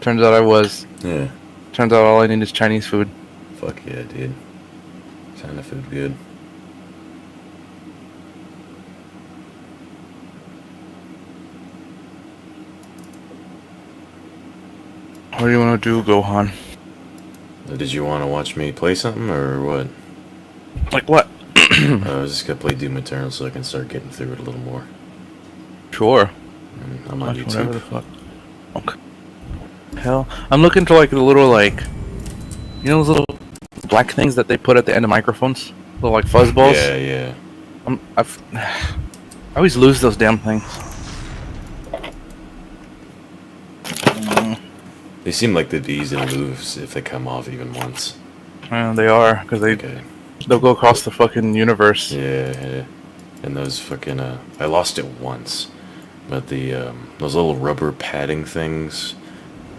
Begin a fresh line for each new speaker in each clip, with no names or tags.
Turns out I was.
Yeah.
Turns out all I need is Chinese food.
Fuck yeah, dude. China food good.
What do you want to do, Gohan?
Did you want to watch me play something, or what?
Like what?
I was just gonna play Doom Eternal so I can start getting through it a little more.
Sure.
I'm on YouTube.
Whatever the fuck. Okay. Hell, I'm looking for like the little like, you know those little black things that they put at the end of microphones, little like fuzz balls.
Yeah, yeah.
I always lose those damn things.
They seem like they'd be easy to lose if they come off even once.
They are, because they'll go across the fucking universe.
Yeah. And those fucking I lost it once, but the those little rubber padding things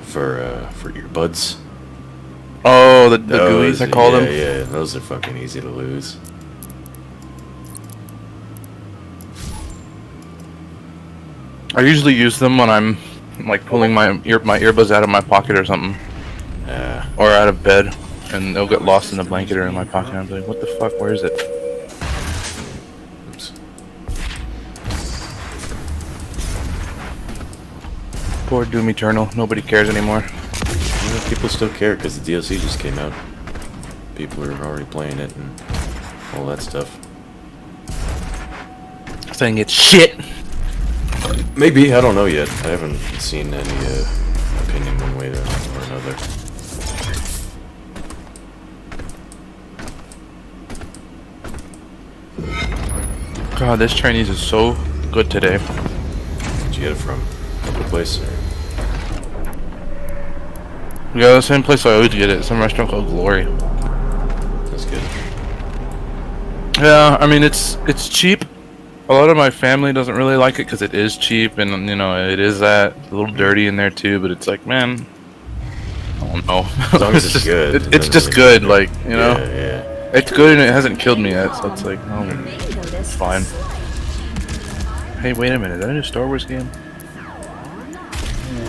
for earbuds.
Oh, the gooeys, I call them.
Yeah, those are fucking easy to lose.
I usually use them when I'm like pulling my earbuds out of my pocket or something, or out of bed, and they'll get lost in the blanket or in my pocket. I'm like, what the fuck? Where is it?
Oops.
Poor Doom Eternal. Nobody cares anymore.
Yeah, people still care because the DLC just came out. People are already playing it and all that stuff.
Saying it's shit.
Maybe, I don't know yet. I haven't seen any opinion one way or another.
God, this Chinese is so good today.
Did you get it from another place? Or?
Yeah, the same place I always get it. Some restaurant called Glory.
That's good.
Yeah, I mean it's cheap. A lot of my family doesn't really like it because it is cheap, and you know it is that a little dirty in there too. But it's like, man, I don't know.
As long as it's good.
It's just good, like you know.
Yeah.
It's good and it hasn't killed me yet, so it's like, oh, it's fine. Hey, wait a minute, is that a new Star Wars game?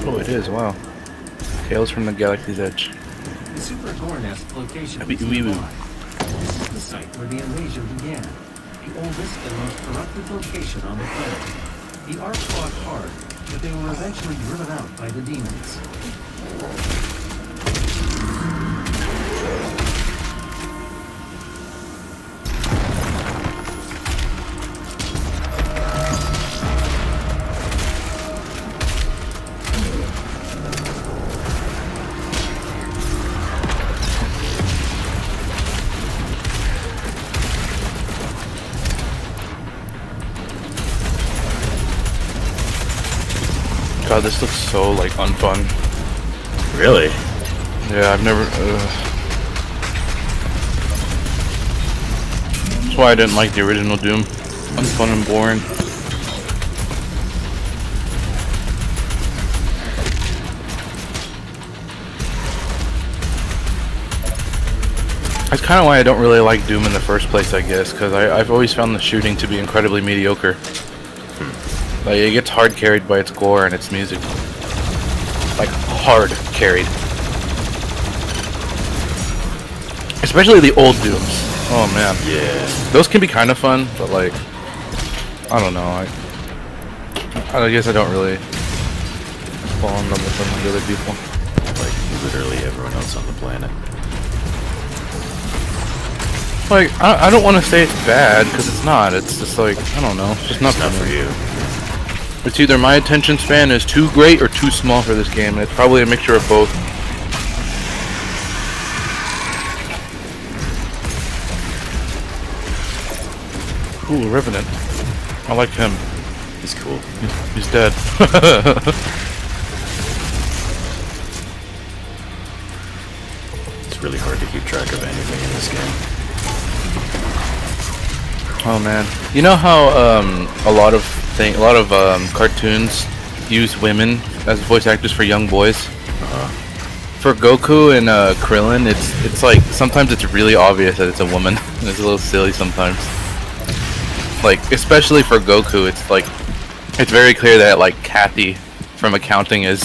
Oh, it is. Wow. Tales from the Galaxy's Edge.
The Super Gore Nest location
Happy
is nearby. This is the site where the invasion began. The oldest and most corrupted location on the planet. The Ark fought hard, but they were eventually driven out by the demons.
God, this looks so, like, unfun.
Really?
Yeah, I've never... That's why I didn't like the original Doom. Unfun and boring. That's kind of why I don't really like Doom in the first place, I guess, because I've always found the shooting to be incredibly mediocre. Like, it gets hard carried by its gore and its music. Like, hard carried. Especially the old Dooms. Oh man.
Yeah.
Those can be kind of fun, but like, I don't know. I guess I don't really fall in love with them like other people.
Like literally everyone else on the planet.
Like, I don't want to say it's bad, because it's not. It's just like, I don't know. It's just not
for you.
It's either my attention span is too great or too small for this game, and it's probably a mixture of both. Ooh, Revenant. I like him.
He's cool.
He's dead.
It's really hard to keep track of anything in this game.
Oh man, you know how a lot of cartoons use women as voice actors for young boys? For Goku and Krillin, it's like sometimes it's really obvious that it's a woman. And it's a little silly sometimes. Like especially for Goku, it's like it's very clear that like Kathy from accounting is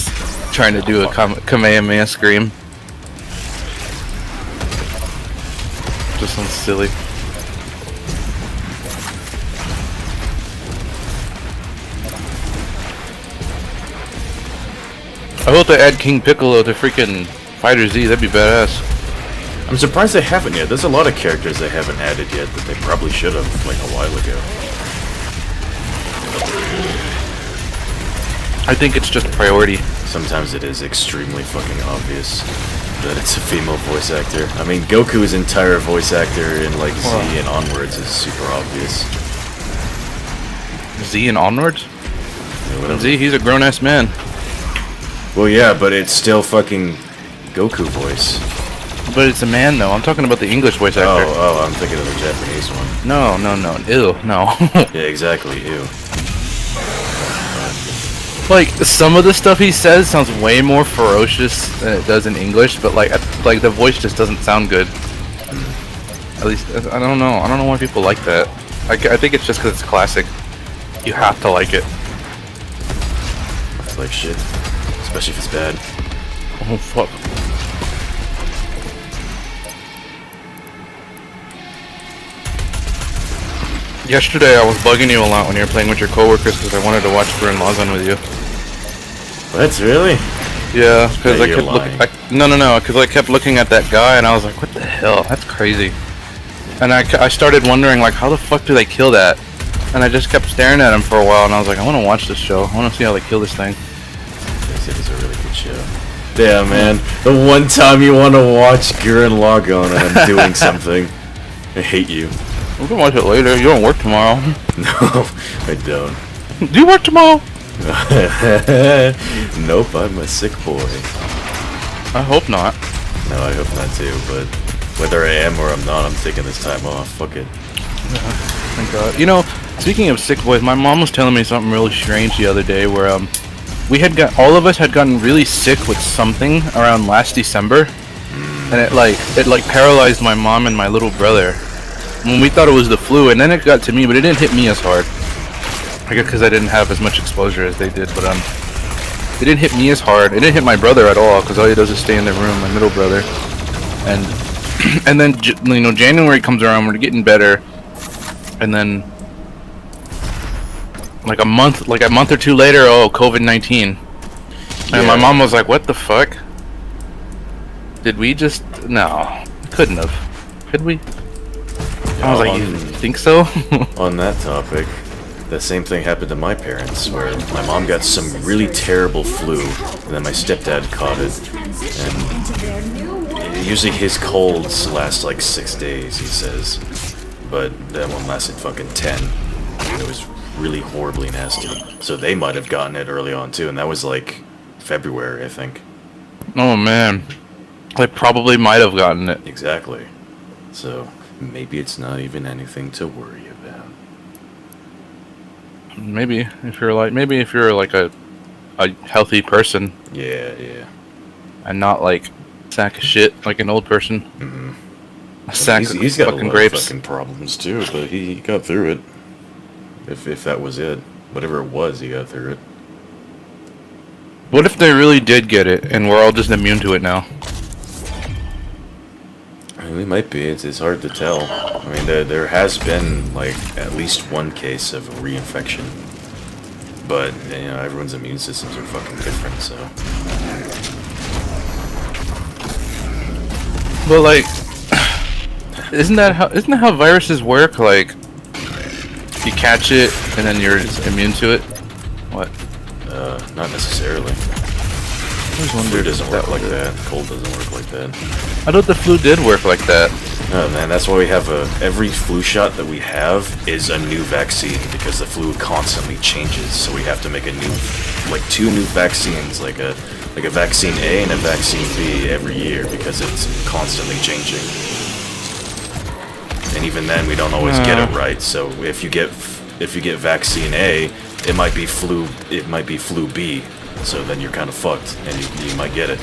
trying to do a Kamehameha scream. Just sounds silly. I hope they add King Piccolo to freaking Fighter Z. That'd be badass.
I'm surprised they haven't yet. There's a lot of characters they haven't added yet that they probably should have, like, a while ago.
I think it's just a priority.
Sometimes it is extremely fucking obvious that it's a female voice actor. I mean, Goku's entire voice actor in, like, Z and onwards is super obvious.
Z and onwards?
Yeah,
Z, he's a grown-ass man.
Well, yeah, but it's still fucking Goku voice.
But it's a man, though. I'm talking about the English voice actor.
Oh, I'm thinking of the Japanese one.
No. Ew, no.
Yeah, exactly, ew.
Like, some of the stuff he says sounds way more ferocious than it does in English, but like the voice just doesn't sound good. At least, I don't know. I don't know why people like that. I think it's just because it's classic. You have to like it.
It's like shit. Especially if it's bad.
Oh, fuck. Yesterday I was bugging you a lot when you were playing with your coworkers because I wanted to watch Gurren Lagann with you.
What, really?
Yeah, because
Yeah,
I kept looking. No, because I kept looking at that guy and I was like, what the hell? That's crazy. And I started wondering, like, how the fuck do they kill that? And I just kept staring at him for a while and I was like, I want to watch this show. I want to see how they kill this thing.
It is a really good show. Damn, man. The one time you want to watch Gurren Lagann and I'm doing something. I hate you.
We can watch it later. You don't work tomorrow.
No, I don't.
Do you work tomorrow?
Nope, I'm a sick boy.
I hope not.
No, I hope not too, but whether I am or I'm not, I'm taking this time off. Fuck it.
Yeah, thank God. You know, speaking of sick boys, my mom was telling me something really strange the other day where all of us had gotten really sick with something around last December, and it paralyzed my mom and my little brother. When we thought it was the flu, and then it got to me, but it didn't hit me as hard. I guess because I didn't have as much exposure as they did, but it didn't hit me as hard. It didn't hit my brother at all, because all he does is stay in the room, my middle brother. And and then January comes around, we're getting better, and then like a month or two later, COVID-19, and my mom was like, "What the fuck? Did we just no? Couldn't have. Could we?" I was like, "You think so?"
On that topic, the same thing happened to my parents, where my mom got some really terrible flu, and then my stepdad caught it. And usually his colds last like 6 days, he says, but that one lasted fucking 10. And it was really horribly nasty. So they might have gotten it early on too, and that was like February, I think.
Oh man, I probably might have gotten it.
Exactly. So maybe it's not even anything to worry about.
Maybe if you're like a healthy person.
Yeah.
And not like a sack of shit like an old person.
Mm-hmm.
A sack of
he's got
fucking
a lot
grapes.
of fucking problems too, but he got through it. If that was it, whatever it was, he got through it.
What if they really did get it and we're all just immune to it now?
I mean, we might be. It's hard to tell. I mean, there has been like at least one case of reinfection, but everyone's immune systems are fucking different. So,
but like, isn't that how viruses work? Like, you catch it and then you're immune to it. What?
not necessarily. Flu doesn't work like that. Cold doesn't work like that.
I thought the flu did work like that.
No, man, that's why we have every flu shot that we have is a new vaccine, because the flu constantly changes. So we have to make two new vaccines, like a vaccine A and a vaccine B every year, because it's constantly changing. And even then, we don't always get it right. So if you get vaccine A, it might be flu B. So then you're kind of fucked, and you might get it.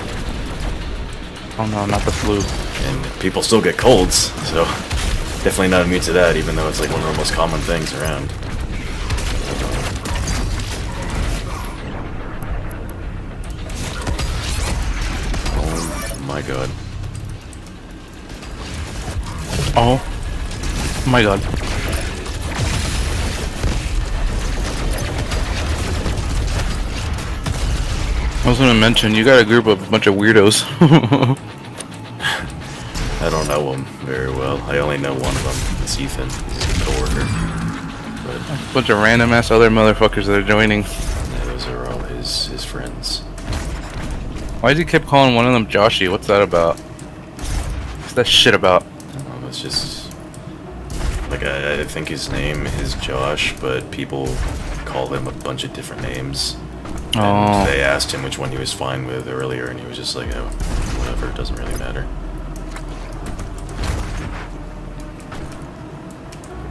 Oh no, not the flu.
And people still get colds, so definitely not immune to that, even though it's like one of the most common things around. my god.
Oh my god. I was gonna mention, you got a group of a bunch of weirdos.
I don't know him very well. I only know one of them. It's Ethan. He's a coworker. But
Bunch of random ass other motherfuckers that are joining.
yeah, those are all his friends.
Why does he keep calling one of them Joshy? What's that about? What's that shit about?
It's just like I think his name is Josh, but people call him a bunch of different names.
Oh.
And they asked him which one he was fine with earlier, and he was just like, "Oh, whatever. It doesn't really matter."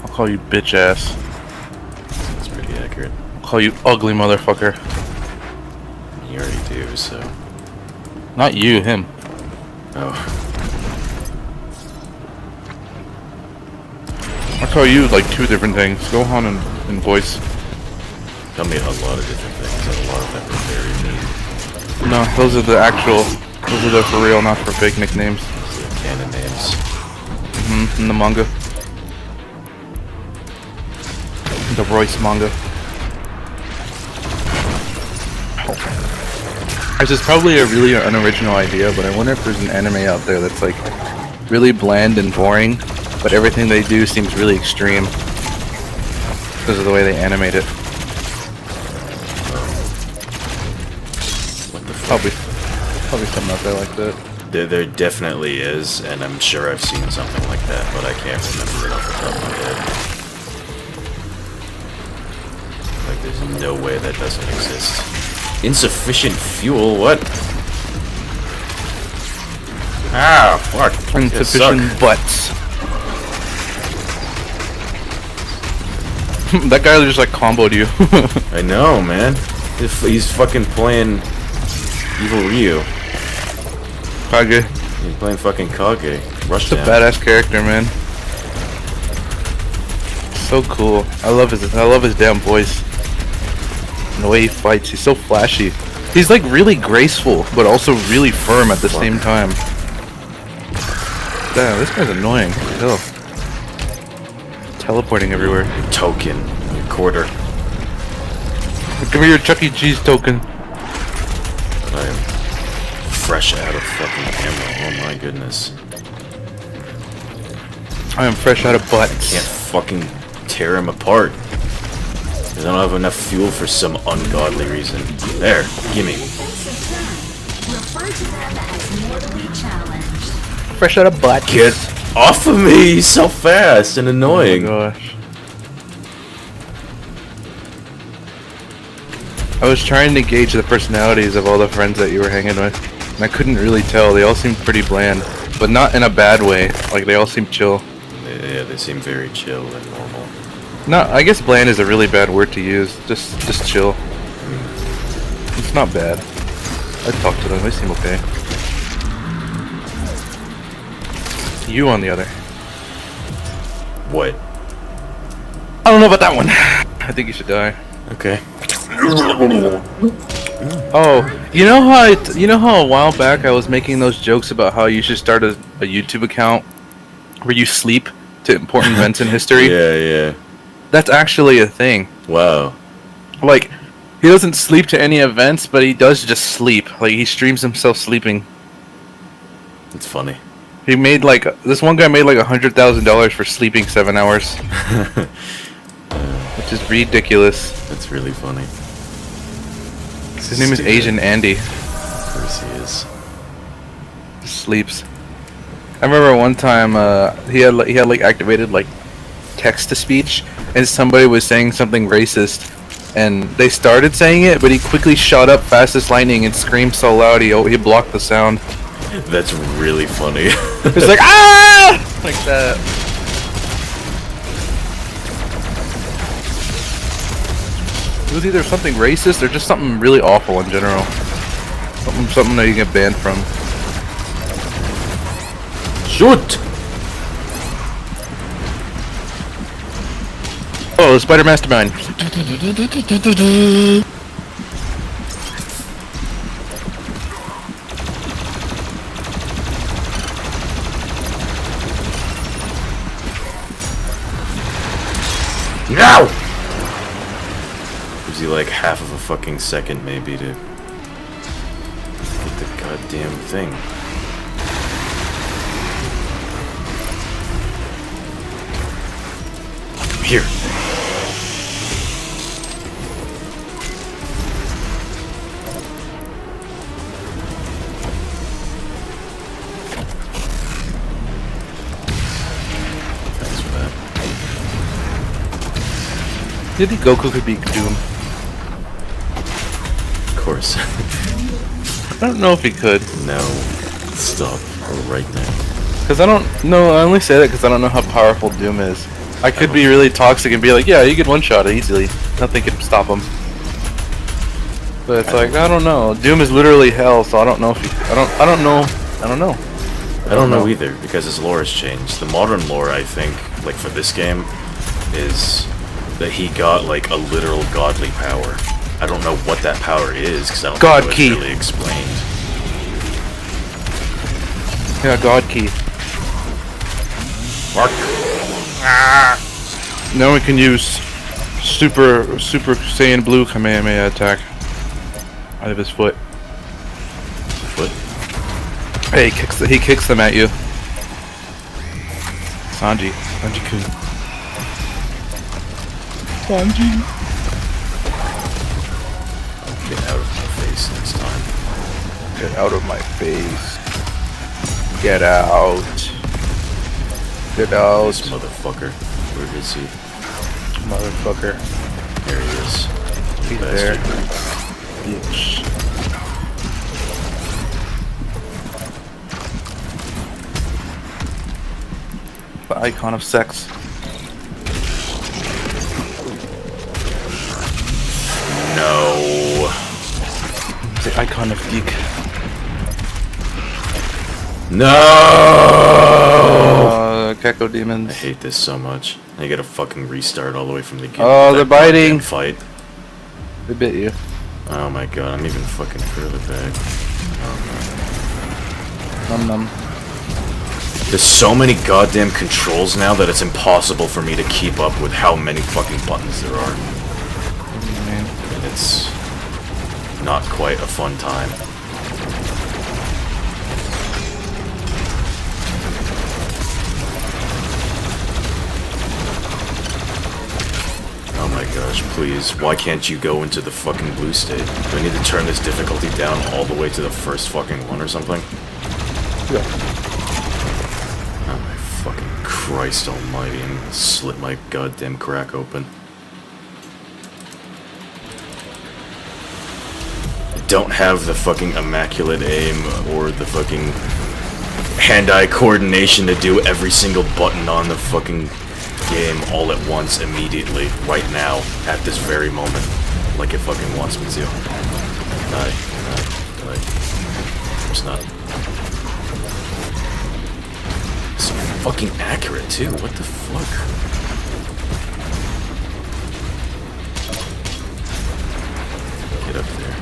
I'll call you bitch ass.
That's pretty accurate.
I'll call you ugly motherfucker.
You already do, so.
Not you, him.
Oh.
I'll call you like 2 different things. Gohan and voice.
Tell me a lot of different things, and a lot of them are very mean.
No, those are the actual. Those are the for real, not for fake nicknames.
Those are canon names.
In the manga. The Royce manga. This is probably a really unoriginal idea, but I wonder if there's an anime out there that's like really bland and boring, but everything they do seems really extreme because of the way they animate it.
What the fuck?
Probably something out there like that.
There definitely is, and I'm sure I've seen something like that, but I can't remember it off the top of my head. Like, there's no way that doesn't exist. Insufficient fuel? What? Ah, fuck.
Insufficient butts. That guy just like comboed you.
I know, man. He's fucking playing Evil Ryu.
Kage.
He's playing fucking Kage.
He's a
Rushdown.
badass character, man. So cool. I love his damn voice. And the way he fights, he's so flashy. He's like really graceful, but also really firm at the same time. Damn, this guy's annoying. Hell. Teleporting everywhere.
Token. Quarter.
Give me your Chuck E. Cheese token.
I am fresh out of fucking ammo. Oh my goodness.
I am fresh out of butts.
Can't fucking tear him apart. I don't have enough fuel for some ungodly reason. There, gimme.
Fresh out of butt.
Get off of me! He's so fast and annoying.
Oh my gosh. I was trying to gauge the personalities of all the friends that you were hanging with, and I couldn't really tell. They all seemed pretty bland, but not in a bad way. Like, they all seemed chill.
Yeah, they seem very chill and normal.
No, I guess bland is a really bad word to use. Just chill. It's not bad. I talked to them. They seem okay. You, on the other.
What?
I don't know about that one. I think you should die.
Okay.
Oh, you know how a while back I was making those jokes about how you should start a YouTube account where you sleep to important events in history?
Yeah.
That's actually a thing.
Wow.
Like, he doesn't sleep to any events, but he does just sleep. Like, he streams himself sleeping.
It's funny.
He made like, this one guy made like $100,000 for sleeping 7 hours. Which is ridiculous.
That's really funny.
His name is Asian Andy.
Of course he is.
Just sleeps. I remember one time he had like activated like text to speech, and somebody was saying something racist, and they started saying it, but he quickly shot up fast as lightning and screamed so loud he blocked the sound.
That's really funny.
It's like ah, like that. It was either something racist or just something really awful in general. Something that you get banned from.
Shoot!
Oh, Spider Mastermind.
No! Gives you like half of a fucking second maybe to get the goddamn thing. Here. Thanks for that.
Do you think Goku could beat Doom?
Of course.
I don't know if he could.
No. Stop. Right now.
Because I don't know, I only say that because I don't know how powerful Doom is. I could be really toxic and be like, yeah, you could one-shot it easily. Nothing can stop him. But it's like, I don't know. Doom is literally hell, so I don't know if he... I don't know. I don't know.
I don't know either, because his lore has changed. The modern lore, I think, like for this game, is that he got like a literal godly power. I don't know what that power is, because I don't
God
think
key.
it's really explained.
Yeah, God key.
Mark.
Now we can use Super Saiyan Blue Kamehameha attack out of his foot.
What?
Hey, he kicks them at you. Sanji-kun. Sanji.
Get out of my face next time.
Get out of my face. Get out. Get out.
This motherfucker. Where is he?
Motherfucker.
There he is.
He's
Bastard.
there. Bitch. The icon of sex.
No.
The icon of geek.
No!
Gecko
I
demons.
hate this so much. I gotta fucking restart all the way from the beginning.
Oh,
of
they're
that
biting.
goddamn fight.
They bit you.
Oh my god, I'm even fucking further back.
Num num.
There's so many goddamn controls now that it's impossible for me to keep up with how many fucking buttons there are. And it's not quite a fun time. Oh my gosh, please. Why can't you go into the fucking blue state? Do I need to turn this difficulty down all the way to the first fucking one or something?
Yeah.
Oh my fucking Christ almighty, I'm gonna slit my goddamn crack open. I don't have the fucking immaculate aim or the fucking hand-eye coordination to do every single button on the fucking game all at once immediately, right now, at this very moment, like it fucking wants me to. Die. Of course not. So fucking accurate too, what the fuck? Get up there.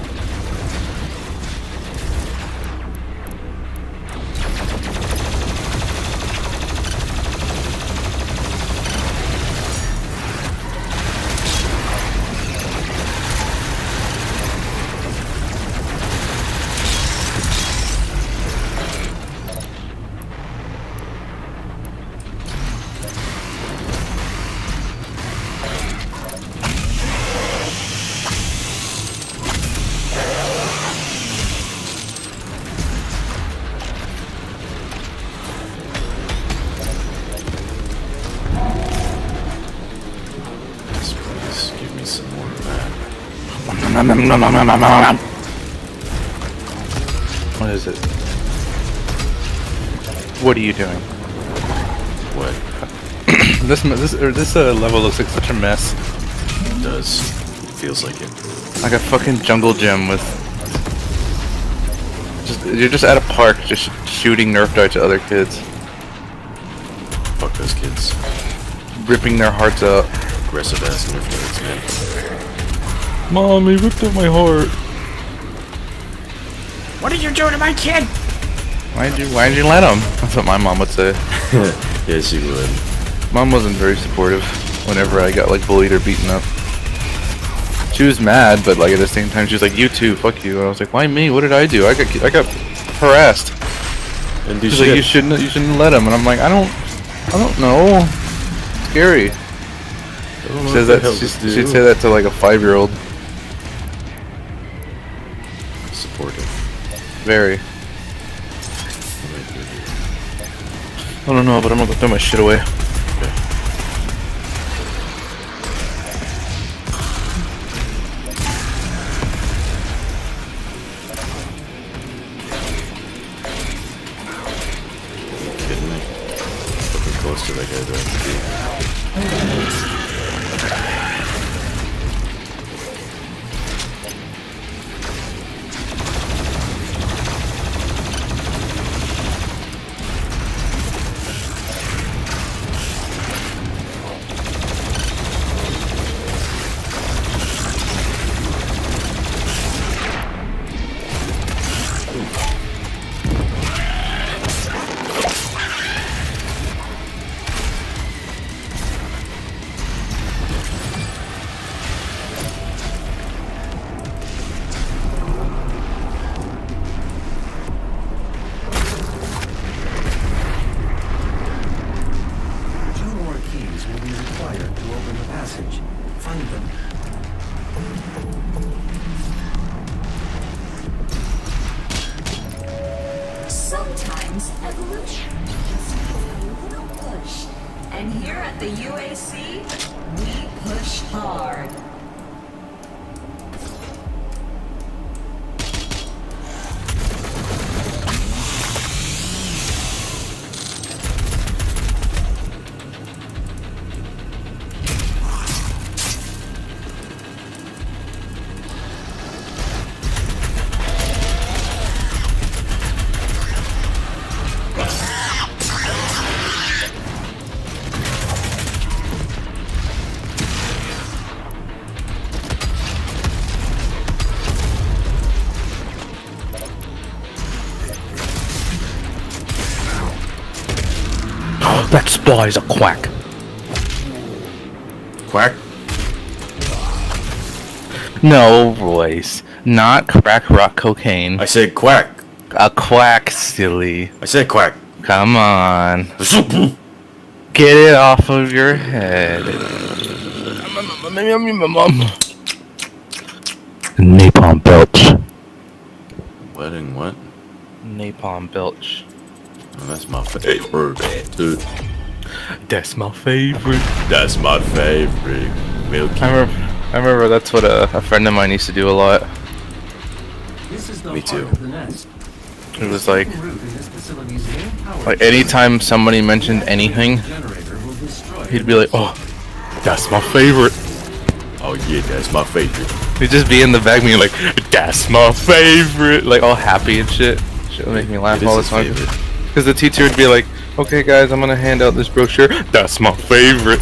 What is it? What are you doing?
What?
This level looks like such a mess.
It does. It feels like it.
Like a fucking jungle gym with. You're just at a park, just shooting Nerf darts at other kids,
Fuck those kids.
ripping their hearts out.
Aggressive ass Nerf darts, man.
Mom, he ripped out my heart.
What are you doing to my kid?
Why'd you let him? That's what my mom would say.
Yes, you would.
Mom wasn't very supportive. whenever I got like bullied or beaten up. She was mad, but like at the same time she was like, "You too, fuck you." And I was like, "Why me? What did I do? I got harassed."
And
She's like, "You shouldn't let him." And I'm like, I don't know. It's scary. Says that she'd say that to like a 5-year-old.
Supportive.
Very. I don't know, but I'm gonna go throw my shit away.
Kidding me? Looking close to that guy though.
Sometimes evolution just needs a little push. And here at the UAC, we push hard.
That spy's a quack.
Quack?
No, Royce. Not crack rock cocaine.
I said quack.
A quack, silly.
I said quack.
Come on. Get it off of your head. Napalm belch.
Wedding what?
Napalm belch.
Oh, that's my favorite. Dude.
That's my favorite.
That's my favorite. Milky.
I remember that's what a friend of mine used to do a lot.
This is the
Me
heart
too.
of the nest.
It was like
Root in this facility's main power
anytime somebody mentioned anything,
generator will destroy
he'd be like, "Oh, that's my favorite."
Oh yeah, that's my favorite.
He'd just be in the back being like, "That's my favorite," like all happy and shit. Shit would make me laugh
It is
all the
his
time.
favorite.
Because the teacher would be like, "Okay, guys, I'm gonna hand out this brochure. That's my favorite."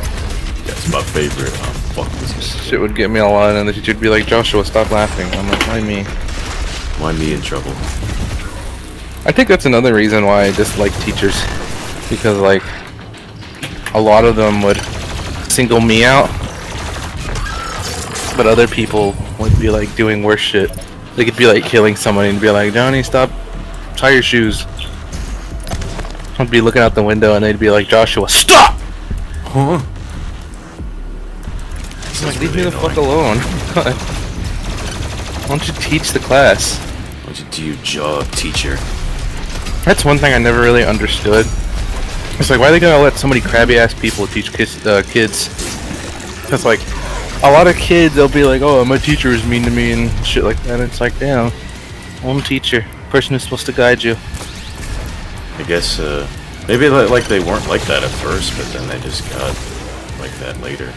That's my favorite. Oh, fuck this.
Shit would get me a lot, and the teacher would be like, "Joshua, stop laughing." I'm like, "Why me?"
Why me in trouble?
I think that's another reason why I dislike teachers, because like a lot of them would single me out, but other people would be like doing worse shit. They could be like killing somebody and be like, "Johnny, stop, tie your shoes." I'd be looking out the window and they'd be like, "Joshua, stop!"
Huh?
I'm like, "Leave me the fuck alone." Why don't you teach the class?
Why don't you do your job, teacher?
That's one thing I never really understood. It's like, why are they gonna let so many crabby ass people teach kids? Because like, a lot of kids, they'll be like, "Oh, my teacher is mean to me" and shit like that. And it's like, damn, I'm a teacher. Person who's supposed to guide you.
I guess, maybe like they weren't like that at first, but then they just got like that later.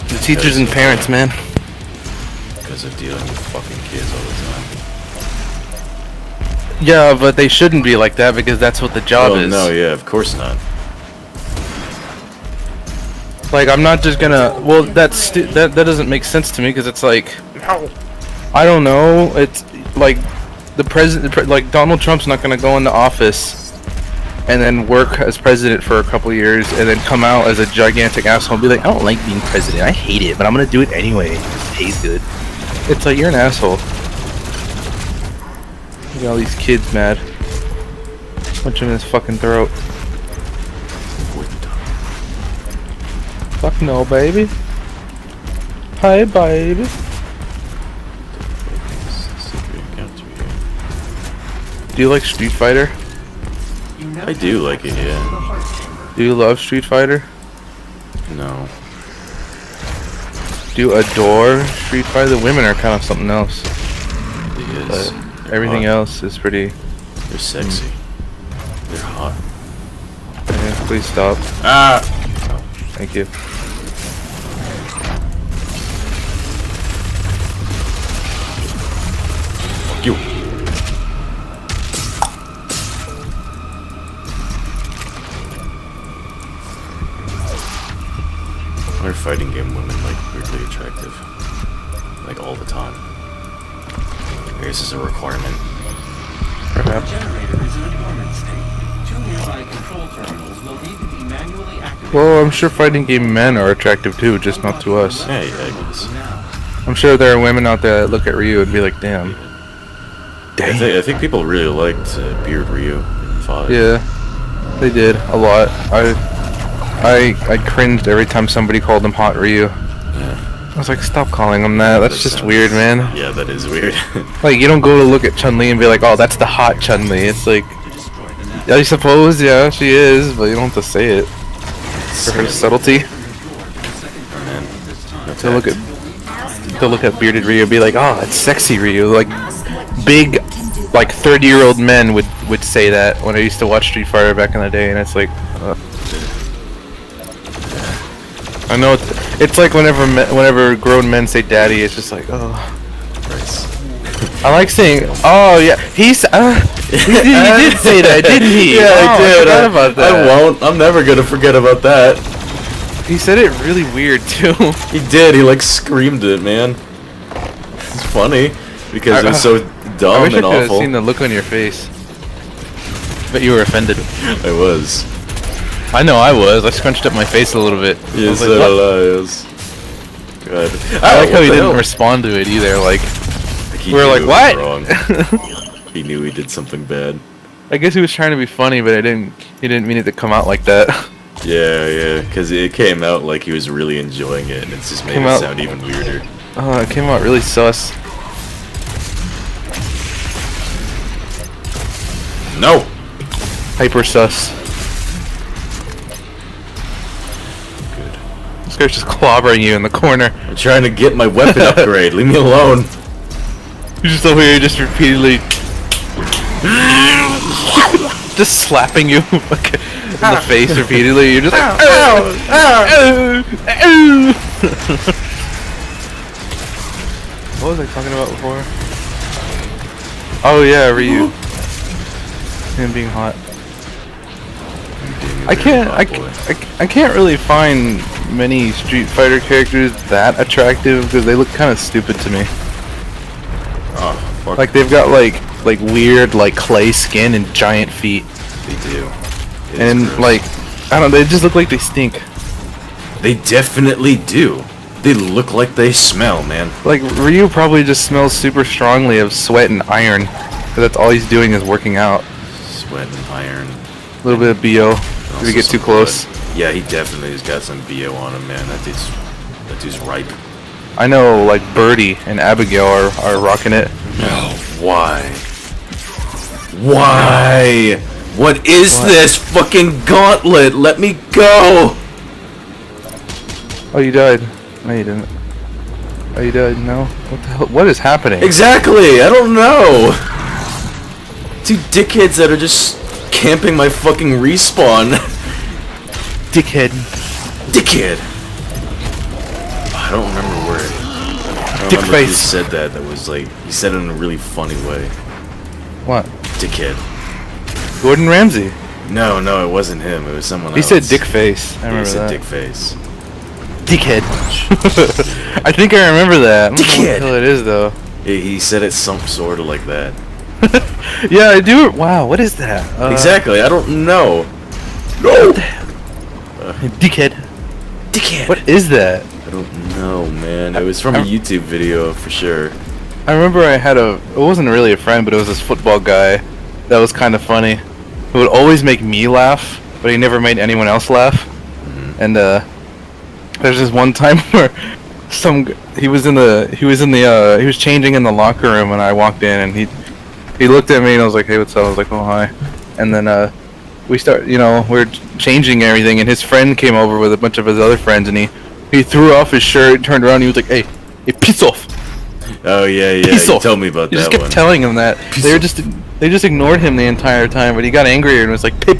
The teachers and parents, man.
Because of dealing with fucking kids all the time.
Yeah, but they shouldn't be like that because that's what the job is.
No, yeah, of course not.
Like, I'm not just gonna. Well, that doesn't make sense to me because it's like, I don't know. It's like the president, like Donald Trump's not gonna go into office and then work as president for a couple years, and then come out as a gigantic asshole and be like, I don't like being president. I hate it, but I'm gonna do it anyway. It pays good. It's like, you're an asshole. Look at all these kids mad. Punch him in his fucking throat. Fuck no, baby. Hi, baby. Do you like Street Fighter?
I do like it, yeah.
Do you love Street Fighter?
No.
Do you adore Street Fighter? The women are kind of something else.
It is.
But everything else is pretty...
They're sexy. They're hot.
Yeah, please stop.
Ah!
Thank you.
Fuck you. Why are fighting game women like weirdly attractive? Like all the time. I guess it's a requirement.
Perhaps.
Generator is in a dormant state. 2 nearby control terminals will need to be manually activated.
Well, I'm sure fighting game men are attractive too, just not to us.
Yeah, I guess.
I'm sure there are women out there that look at Ryu and be like, damn.
I think people really liked Beard Ryu in 5.
Yeah, they did a lot. I cringed every time somebody called him Hot Ryu.
Yeah.
I was like, stop calling him that. That's just weird, man.
Yeah, that is weird.
Like, you don't go to look at Chun-Li and be like, oh, that's the hot Chun-Li. It's like, I suppose, yeah, she is, but you don't have to say it. For her subtlety.
Man,
To look at bearded Ryu and be like, oh, it's sexy Ryu. Like, big, like 30-year-old men would say that when I used to watch Street Fighter back in the day, and it's like, I know it's like whenever grown men say daddy, it's just like, oh.
Christ.
I like saying, oh yeah, he did say that, didn't he?
Yeah,
Oh,
I did.
I forgot about that.
I won't. I'm never gonna forget about that.
He said it really weird too.
He did. He like screamed it, man. It's funny because it was so
I
dumb
wish I
and
could have
awful.
seen the look on your face. But you were offended.
I was.
I know I was. I scrunched up my face a little bit. I
Yes,
was like, what?
yes. God.
I like how he didn't
hell?
respond to it either. Like,
He
we were
knew
like,
it was
what?
wrong. He knew he did something bad.
I guess he was trying to be funny, but he didn't mean it to come out like that.
Yeah, because it came out like he was really enjoying it, and it's just made
Came
it
out-
sound even weirder.
Oh, it came out really sus.
No!
Hyper sus.
Good.
This guy's just clobbering you in the corner.
I'm trying to get my weapon upgrade. Leave me alone.
You're just over here just repeatedly just slapping you in the face repeatedly. You're just like, ow, ow, ow. What was I talking about before? Oh yeah, Ryu. Him being hot. I can't really find many Street Fighter characters that attractive because they look kind of stupid to me.
Oh, fuck.
Like they've got like weird like clay skin and giant feet,
They do. It is
and
gross.
like I don't know, they just look like they stink.
They definitely do. They look like they smell, man.
Like Ryu probably just smells super strongly of sweat and iron, because that's all he's doing is working out.
Sweat and iron.
A little bit of BO. If
Also
we get
some
too close.
blood. Yeah, he definitely has got some BO on him, man. That dude's ripe.
I know like Birdie and Abigail are rocking it.
No. Why? Why? What is this fucking gauntlet? Let me go!
Oh, you died. No, you didn't. Oh, you died. No. What the hell? What is happening?
Exactly! I don't know! Two dickheads that are just camping my fucking respawn.
Dickhead.
Dickhead! I don't remember where. I don't
Dick
remember who
face.
said that. That was like, he said it in a really funny way.
What?
Dickhead.
Gordon Ramsay.
No, it wasn't him. It was someone
He
else.
said dick face. I
He
remember
said
that.
dick face.
Dickhead. I think I remember that. I don't know what
Dickhead.
the hell it is though.
He said it some sort of like that.
Yeah, I do. Wow, what is that?
Exactly. I don't know. No.
Dickhead.
Dickhead.
What is that?
I don't know, man. It was from a YouTube video for sure.
I remember I had it wasn't really a friend, but it was this football guy that was kind of funny. Who would always make me laugh, but he never made anyone else laugh.
Mm-hmm.
And there's this one time where he was changing in the locker room and I walked in and he looked at me and I was like, hey, what's up? I was like, oh, hi. And then we're changing everything and his friend came over with a bunch of his other friends and he threw off his shirt, turned around, and he was like, hey, piss off.
Oh yeah, yeah.
Piss
You
off.
told me about
He
that
just kept
one.
telling him that. They just ignored him the entire time, but he got angrier and was like, hey,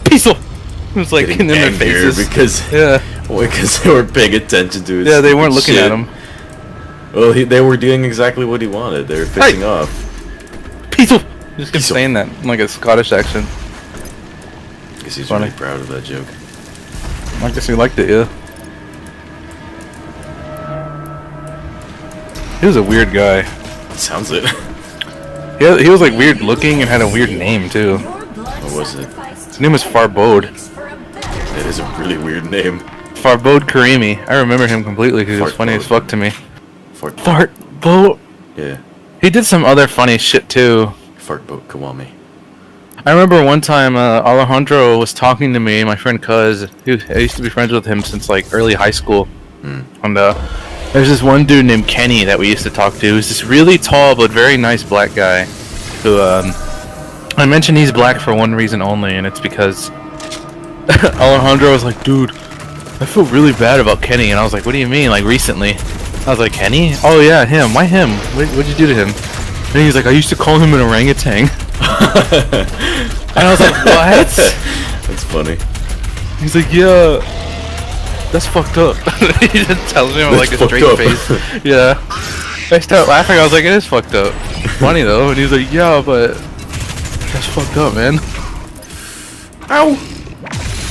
piss off. It was like
Getting
in their
angrier
faces.
because because they weren't paying attention to his
Yeah, they weren't
stupid
looking
shit.
at him.
Well, they were doing exactly what he wanted. They were pissing off.
Piss off. He just kept
Piss off.
saying that in like a Scottish accent.
Guess he's
Funny.
really proud of that joke.
I guess he liked it, yeah. He was a weird guy.
Sounds it.
He was like weird looking and had a weird name too.
What was it?
His name was Farbode.
That is a really weird name.
Farbode Karimi. I remember him completely because he was funny as
Farbode.
fuck to me.
Fart.
Farbode.
Yeah.
He did some other funny shit too.
Fart boat Kawami.
I remember one time Alejandro was talking to me, my friend Cuz. I used to be friends with him since like early high school. And there's this one dude named Kenny that we used to talk to. He was this really tall but very nice black guy. Who I mentioned he's black for one reason only, and it's because Alejandro was like, dude, I feel really bad about Kenny. And I was like, what do you mean? Like recently? I was like, Kenny? Oh yeah, him. Why him? What'd you do to him? And he's like, I used to call him an orangutan. And I was like, what?
That's funny.
He's like, yeah, that's fucked up. He just tells me with like a
That's
straight
fucked
face. Yeah. I started laughing. I was like, it is fucked up. Funny though. And he's like, yeah, but that's fucked up, man. Ow.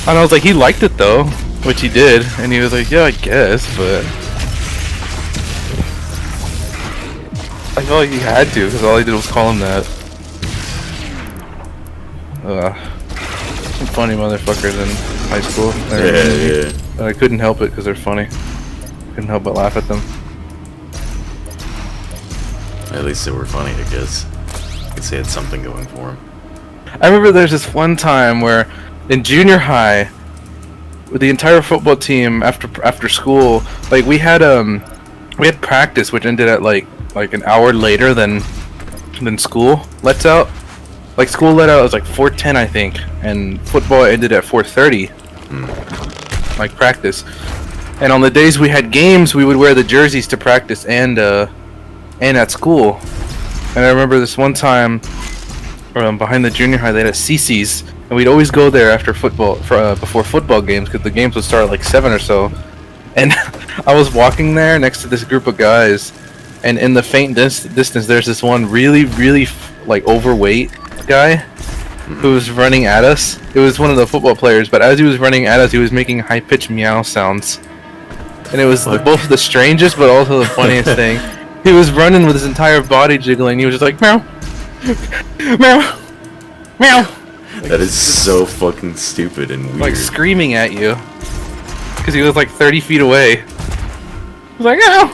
And I was like, he liked it though, which he did. And he was like, yeah, I guess, but I felt like he had to because all he did was call him that. Some funny motherfuckers in high school.
Yeah.
I couldn't help it because they're funny. Couldn't help but laugh at them.
At least they were funny, I guess. I guess they had something going for them.
I remember there's this one time where in junior high, with the entire football team after school, like we had practice which ended at like an hour later than school lets out. Like school let out was like 4:10 I think, and football ended at 4:30. Like practice. And on the days we had games, we would wear the jerseys to practice and at school. And I remember this one time behind the junior high they had a CC's, and we'd always go there after football before football games because the games would start at like 7 or so. And I was walking there next to this group of guys, and in the faint distance there's this one really like overweight guy who was running at us. It was one of the football players, but as he was running at us, he was making high-pitched meow sounds. And it was both the strangest but also the funniest thing. He was running with his entire body jiggling. He was just like, meow, meow, meow.
That is so fucking stupid and weird.
Like screaming at you. Because he was like 30 feet away. He was like, meow.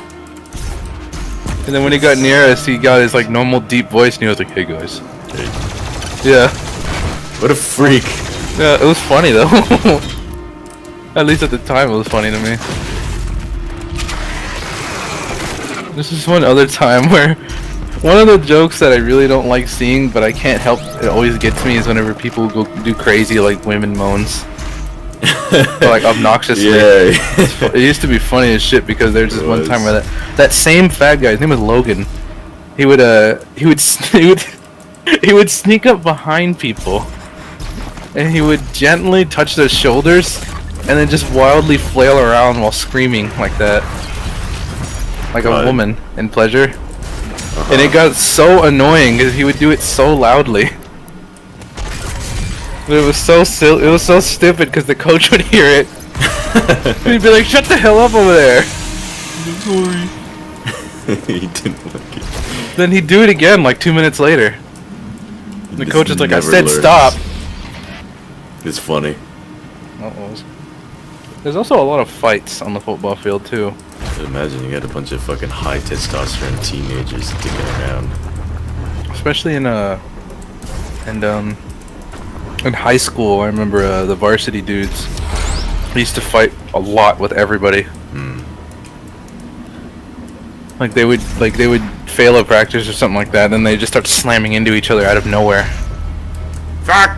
And then when he got near us, he got his like normal deep voice and he was like, hey guys.
Hey.
Yeah.
What a freak.
Yeah, it was funny though. At least at the time it was funny to me. This is one other time where one of the jokes that I really don't like seeing, but I can't help, it always gets me, is whenever people go do crazy like women moans. Or, like obnoxiously.
Yeah.
It used to be funny as shit because there's this
It
one
was.
time where that same fat guy, his name was Logan. He would sneak up behind people, and he would gently touch their shoulders, and then just wildly flail around while screaming like that, like a
God.
woman in pleasure. And it got so annoying because he would do it so loudly. But it was so silly. It was so stupid because the coach would hear it. He'd be like, "Shut the hell up over there."
He didn't like it.
Then he'd do it again like 2 minutes later. The
Just
coach is like, I
never
said
learns.
stop.
It's funny.
There's also a lot of fights on the football field too.
Imagine you got a bunch of fucking high testosterone teenagers dicking around.
Especially in high school. I remember the varsity dudes used to fight a lot with everybody. Like they would fail a practice or something like that, then they just start slamming into each other out of nowhere. Fuck!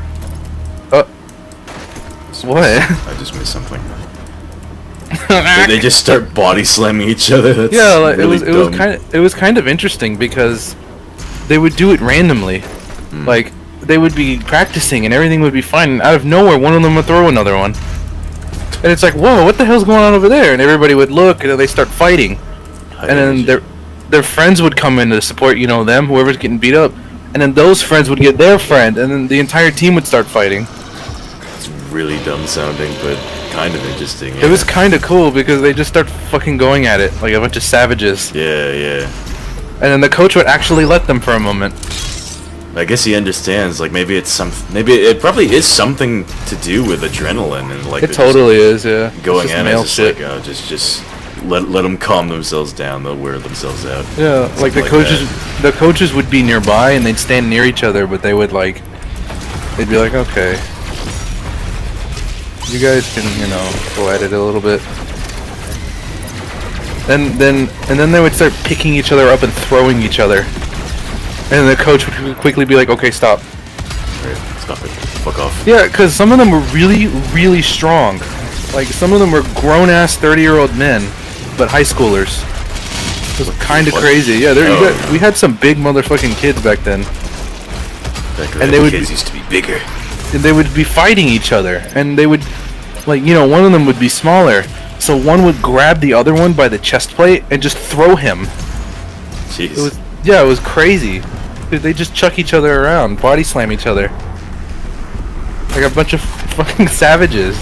What?
I just missed something. They just start body slamming each other. That's
yeah, like,
really
it was kind of interesting because they would do it randomly. Like they would be practicing and everything would be fine, and out of nowhere one of them would throw another one. And it's like, whoa, what the hell's going on over there? And everybody would look, and then they start fighting. And then their friends would come in to support, them, whoever's getting beat up. And then those friends would get their friend, and then the entire team would start fighting.
It's really dumb sounding, but kind of interesting.
It was kind of cool because they just start fucking going at it like a bunch of savages.
Yeah.
And then the coach would actually let them for a moment.
I guess he understands. Like maybe it probably is something to do with adrenaline and like
It totally is, yeah.
going
It's just
in
male
it's just
shit.
like just let them calm themselves down. They'll wear themselves out.
Yeah, like the coaches would be nearby and they'd stand near each other, but they'd be like, okay, you guys can go at it a little bit. And then they would start picking each other up and throwing each other. And the coach would quickly be like, okay, stop.
Alright, stop it. Fuck off.
Yeah, because some of them were really, really strong. Like, some of them were grown-ass 30-year-old men, but high schoolers. It was kind of crazy. Yeah, we had some big motherfucking kids back then.
And the kids used to be bigger.
And they would be fighting each other. And they would, one of them would be smaller. So one would grab the other one by the chest plate and just throw him.
Jeez.
It was crazy. Dude, they just chuck each other around, body slam each other. Like a bunch of fucking savages.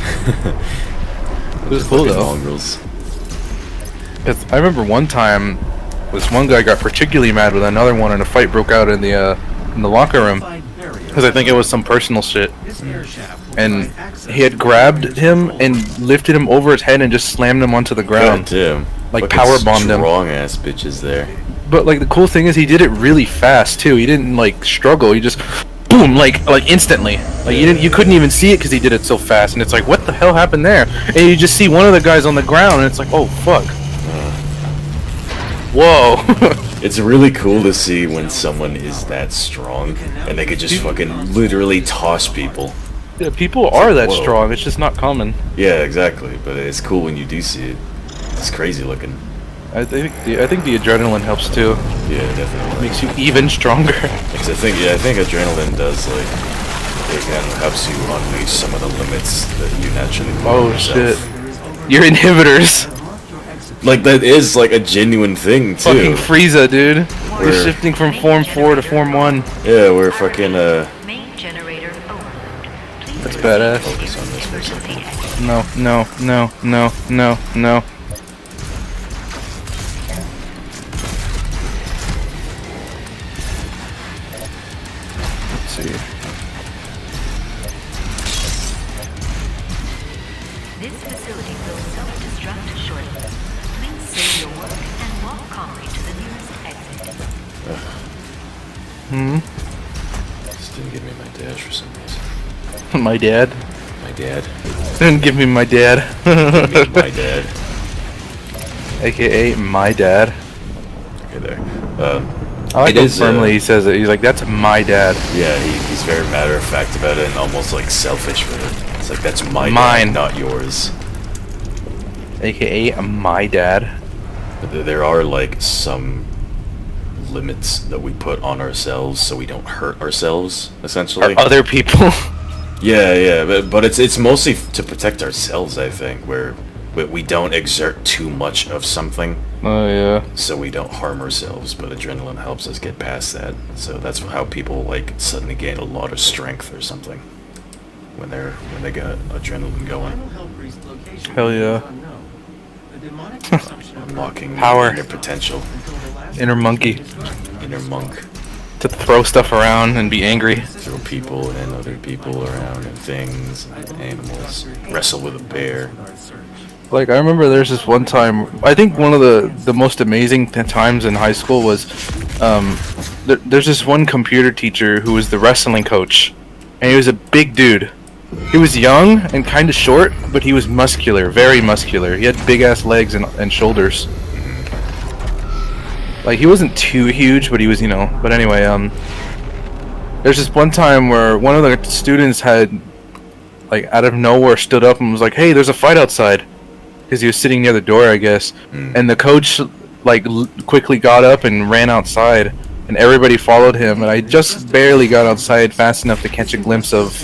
It was cool though.
Mongrels.
'Cause I remember one time, this one guy got particularly mad with another one, and a fight broke out in the locker room. Because I think it was some personal shit. And he had grabbed him and lifted him over his head and just slammed him onto the ground.
Damn.
Like power bombed him.
Strong ass bitches there.
But like the cool thing is he did it really fast too. He didn't like struggle. He just boom, like instantly. Like you couldn't even see it because he did it so fast. And it's like, what the hell happened there? And you just see one of the guys on the ground, and it's like, oh fuck. Whoa.
It's really cool to see when someone is that strong and they could just fucking literally toss people.
Yeah, people are that
whoa.
strong. It's just not common.
Yeah, exactly. But it's cool when you do see it. It's crazy looking.
I think the adrenaline helps too.
Yeah, definitely.
Makes you even stronger.
Because I think adrenaline does it kind of helps you unleash some of the limits that you naturally put on
Oh
yourself.
shit. Your inhibitors.
Like that is like a genuine thing too.
Fucking Frieza, dude.
Where-
He's shifting from Form 4 to Form 1.
Yeah, we're fucking
Main generator overload. Please
That's badass.
focus on this for a second.
No. Let's see.
This facility will self-destruct shortly. Please save your work and walk calmly to the nearest exit.
Just didn't give me my dash for some reason.
My dad.
My dad.
Didn't give me my dad.
My dad.
AKA my dad.
Okay, there.
I like
It
how
is,
firmly he says it. He's like, that's my dad.
Yeah, he's very matter of fact about it and almost like selfish with it. It's like that's my
Mine.
dad, not yours.
AKA my dad.
But there are like some limits that we put on ourselves so we don't hurt ourselves, essentially.
Or other people.
Yeah, but it's mostly to protect ourselves, I think, where we don't exert too much of something,
Oh yeah.
so we don't harm ourselves, but adrenaline helps us get past that. So that's how people like suddenly gain a lot of strength or something when they got adrenaline going.
Hell yeah.
Unlocking
Power.
their potential.
Inner monkey.
Inner monk.
To throw stuff around and be angry.
Throw people and other people around and things and animals. Wrestle with a bear.
Like, I remember there's this one time, I think one of the most amazing times in high school was, there's this one computer teacher who was the wrestling coach, and he was a big dude. He was young and kind of short, but he was muscular, very muscular. He had big ass legs and shoulders. Like, he wasn't too huge, but he was, you know. But anyway, there's this one time where one of the students had, like, out of nowhere stood up and was like, "Hey, there's a fight outside," because he was sitting near the door, I guess. And the coach, like, quickly got up and ran outside, and everybody followed him. And I just barely got outside fast enough to catch a glimpse of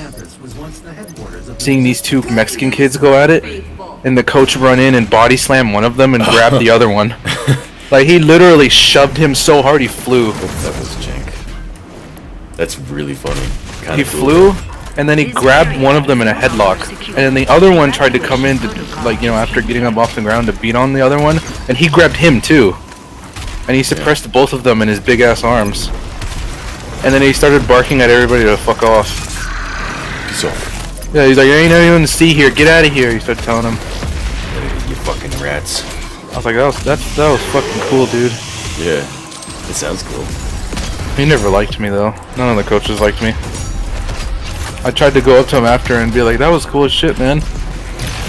seeing these two Mexican kids go at it, and the coach run in and body slam one of them and grab the other one. Like, he literally shoved him so hard he flew.
That was jank. That's really funny.
He flew, and then he grabbed one of them in a headlock, and then the other one tried to come in to, like, you know, after getting up off the ground to beat on the other one, and he grabbed him too. And he suppressed both of them in his big ass arms. And then he started barking at everybody to fuck off.
So,
Yeah, he's like, "There ain't anyone to see here, get out of here," he started telling him.
you fucking rats.
I was like, that was fucking cool, dude.
Yeah, it sounds cool.
He never liked me though. None of the coaches liked me. I tried to go up to him after and be like, "That was cool as shit, man."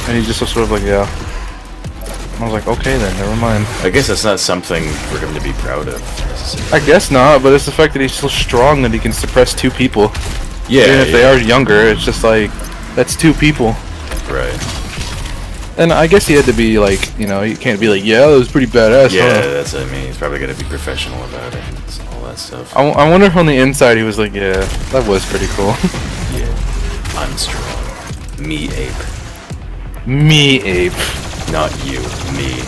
And he just was sort of like, "Yeah." I was like, "Okay then, never mind."
I guess that's not something for him to be proud of.
I guess not, but it's the fact that he's so strong that he can suppress two people.
Yeah,
Even if they are younger, it's just like, that's two people.
Right.
And I guess he had to be like, you know, you can't be like, "Yeah, that was pretty badass."
Yeah,
huh?"
that's what I mean. He's probably got to be professional about it and all that stuff.
I wonder if on the inside he was like, "Yeah, that was pretty cool."
Yeah. I'm strong. Me, ape.
Me, ape.
Not you. Me.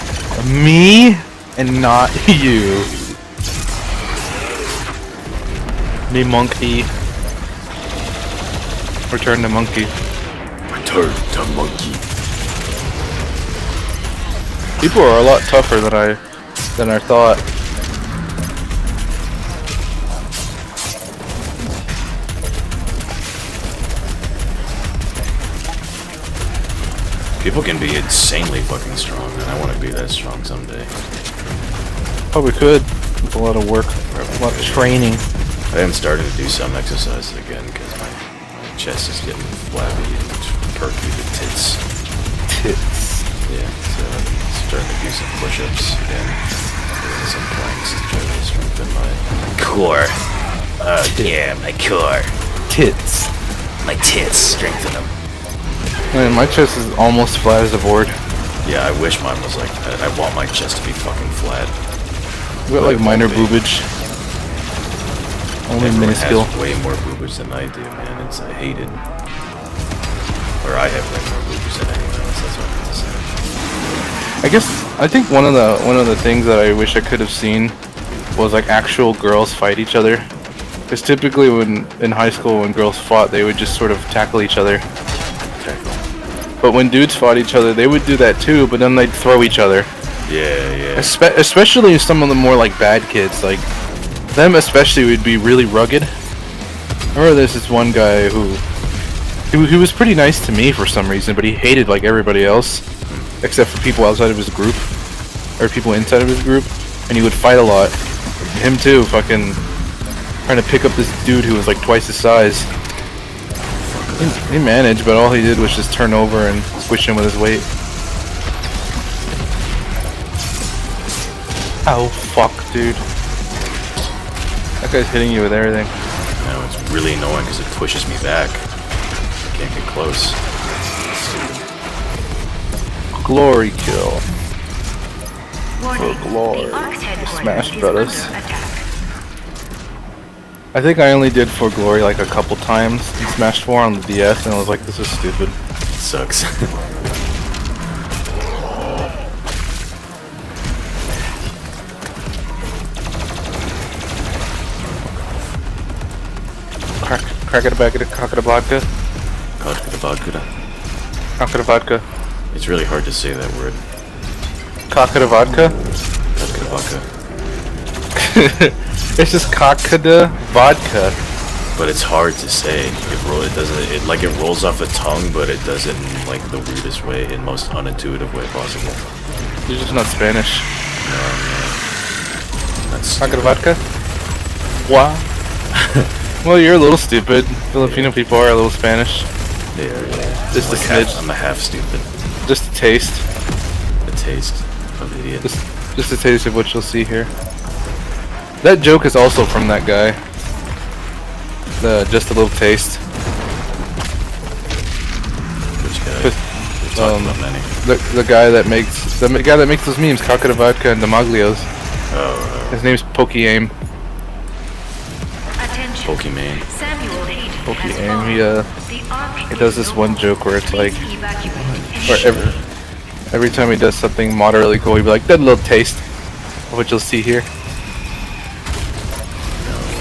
Me and not you. Me, monkey. Return to monkey.
Return to monkey.
People are a lot tougher than I thought.
People can be insanely fucking strong, and I want to be that strong someday.
Probably could. With a lot of work, a lot of training.
I am starting to do some exercises again because my chest is getting flabby and perky with tits.
Tits.
Yeah, so I'm starting to do some push-ups again, doing some planks to try to strengthen my core. Yeah, my core.
Tits.
My tits, strengthen them.
Man, my chest is almost flat as a board.
Yeah, I wish mine was like that. I want my chest to be fucking flat.
We got like minor boobage. Only
Everyone
minuscule.
has way more boobage than I do, man. I hate it. Or I have way more boobage than anyone else. That's what I meant to say.
I guess I think one of the things that I wish I could have seen was like actual girls fight each other. Because typically when in high school when girls fought, they would just sort of tackle each other. But when dudes fought each other, they would do that too, but then they'd throw each other.
Yeah.
Especially some of the more like bad kids, like them especially would be really rugged. I remember there's this one guy who was pretty nice to me for some reason, but he hated like everybody else, except for people outside of his group, or people inside of his group, and he would fight a lot. Him too, fucking trying to pick up this dude who was like twice his size. He managed, but all he did was just turn over and squish him with his weight. Oh fuck, dude. That guy's hitting you with everything.
No, it's really annoying because it pushes me back. I can't get close.
Glory kill. For glory. Smash Brothers. I think I only did For Glory like a couple times in Smash 4 on the DS, and I was like, this is stupid.
It sucks.
Crack it a bag of cock it a vodka. Cock it a vodka.
It's really hard to say that word.
Cock it a vodka.
Vodka.
It's just Kakada vodka.
But it's hard to say. It doesn't. It like it rolls off the tongue, but it does it in like the weirdest way, in most unintuitive way possible.
You're just not Spanish.
That's
Kakada vodka? Wow. Well, you're a little stupid. Filipino people are a little Spanish.
yeah.
Just
Like
a smidge.
I'm a half stupid.
Just a taste.
A taste of idiot.
Just a taste of what you'll see here. That joke is also from that guy. Just a little taste.
Which guy? We're talking about many.
The guy that makes those memes, Kakada vodka and the Maglios.
Oh,
His name's Pokey-Aim.
Attention.
Pokemon.
Samuel Hayden has
Pokey-Aim.
bombed
He does this one joke where it's like,
Please evacuate.
where every time he does something moderately cool, he'd be like, that little taste of what you'll see here.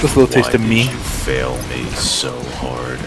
Just a little taste of
Why
me.
did you fail me so hard?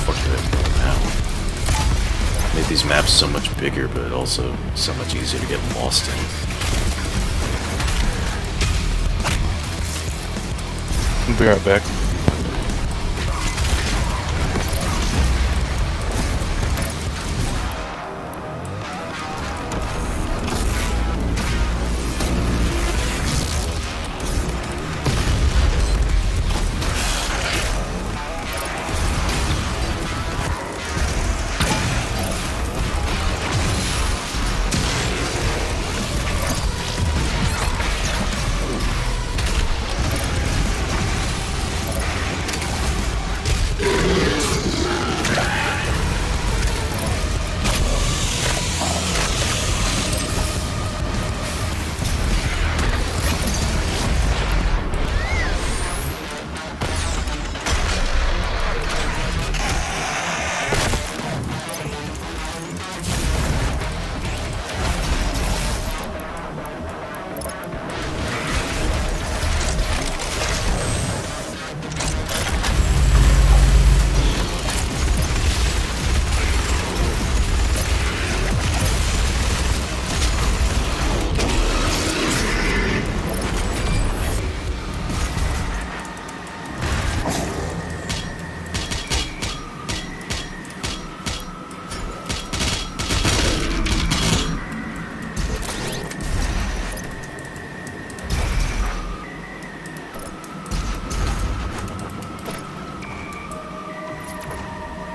Fuck that map. Made these maps so much bigger, but also so much easier to get lost in.
I'll be right back.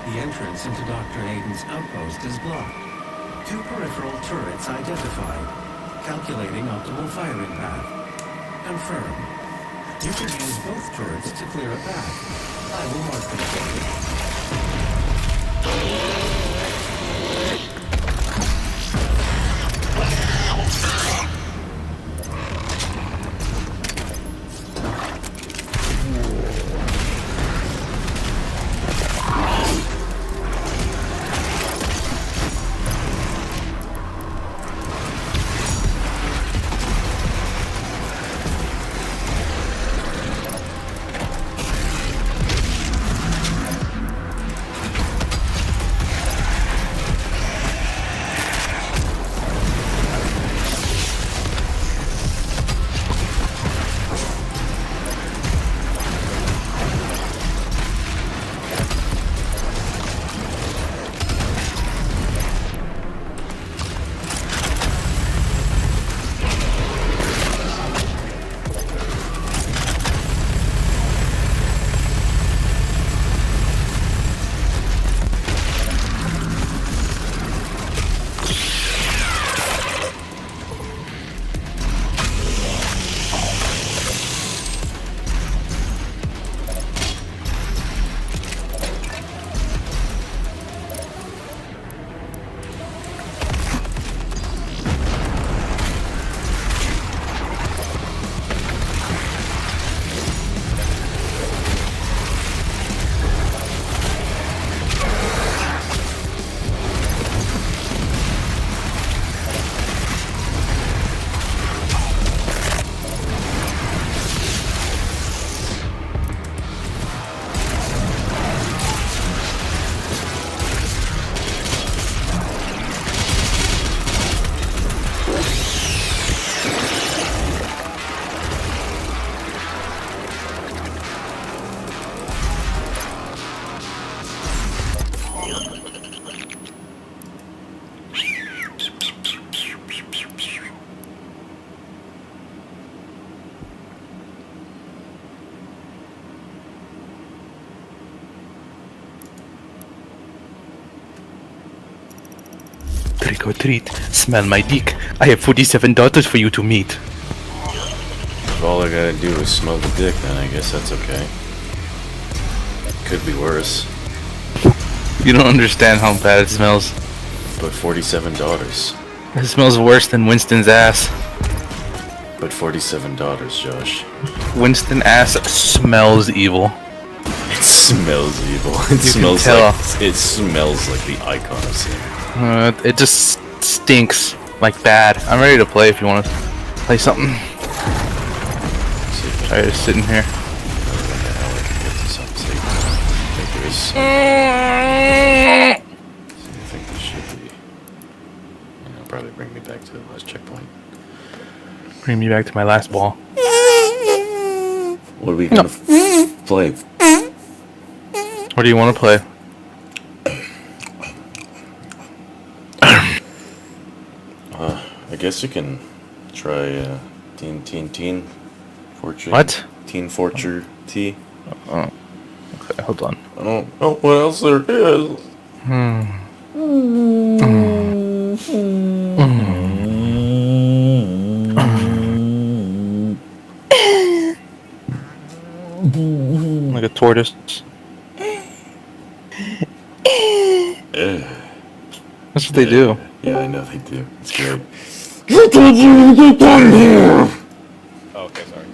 The entrance into Dr. Aiden's outpost is blocked. 2 peripheral turrets identified. Calculating optimal firing path. Confirmed. You can use both turrets to clear a path. I will mark them for you.
Trick or treat. Smell my dick. I have 47 daughters for you to meet.
If all I gotta do is smell the dick, then I guess that's okay. Could be worse.
You don't understand how bad it smells.
But 47 daughters.
It smells worse than Winston's ass.
But 47 daughters, Josh.
Winston ass smells evil.
It smells evil. It smells like the icon of sin.
It just stinks like bad. I'm ready to play if you want to play something. Sorry, just sitting here.
I think this should be. It'll probably bring me back to the last checkpoint.
Bring me back to my last ball.
What are we gonna play?
What do you want to play?
I guess you can try Teen Fortune.
What?
Teen Fortune T.
Oh. Okay, hold on.
I don't know what else there is.
Like a tortoise. That's what they do.
Yeah, I know they do. It's great.
Oh, okay, sorry.